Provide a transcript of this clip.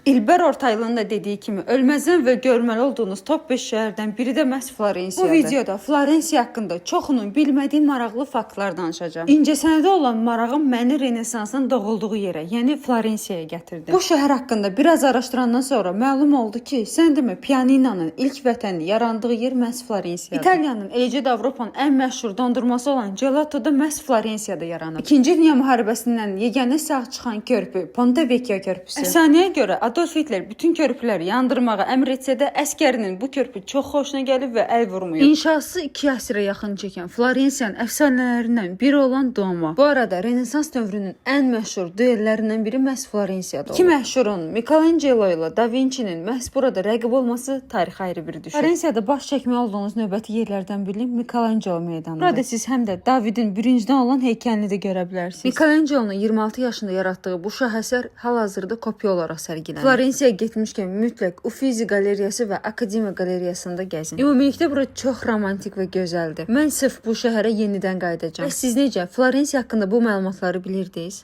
İlber Ortaylı'nın da dediği kimi ölməzən və görməli olduğunuz top 5 şəhərdən biri də məhz Florensiyadır. Bu videoda Florensiya haqqında çoxunun bilmədiyi maraqlı faktlar danışacağım. İncəsənədə olan marağım məni Renesansın doğulduğu yerə, yəni Florensiyaya gətirdi. Bu şəhər haqqında biraz araşdırandan sonra məlum oldu ki, sən demə pianinanın ilk vətəni yarandığı yer məhz Florensiyadır. İtaliyanın, eləcə də Avropanın ən məşhur dondurması olan gelato da məhz Florensiyada yaranıb. İkinci Dünya müharibəsindən yeganə sağ çıxan körpü Ponte Vecchio körpüsü. Əfsanəyə görə Adolf Hitler bütün körpüləri yandırmağa əmr etsə də əskərinin bu körpü çox xoşuna gəlib və əl vurmuyor. İnşası 2 əsrə yaxın çəkən Florensiyanın əfsanələrindən biri olan Duomo. Bu arada Renesans dövrünün ən məşhur duellərindən biri məhz Florensiyada olub. İki məşhurun Michelangelo ilə Da Vinci'nin məhz burada rəqib olması tarixə ayrı bir düşür. Florensiyada baş çəkməli olduğunuz növbəti yerlərdən biri Michelangelo meydanıdır. Burada siz həm də Davidin birincidən olan heykəlini də görə bilərsiniz. Michelangelo'nun 26 yaşında yaratdığı bu şahəsər hal-hazırda kopya olaraq sərgilənir. Florensiyaya getmişkən mütləq Uffizi qalereyası və Akademiya qalereyasında gəzin. Ümumilikdə bura çox romantik və gözəldir. Mən sırf bu şəhərə yenidən qayıdacağam. Və siz necə Florensiya haqqında bu məlumatları bilirdiniz?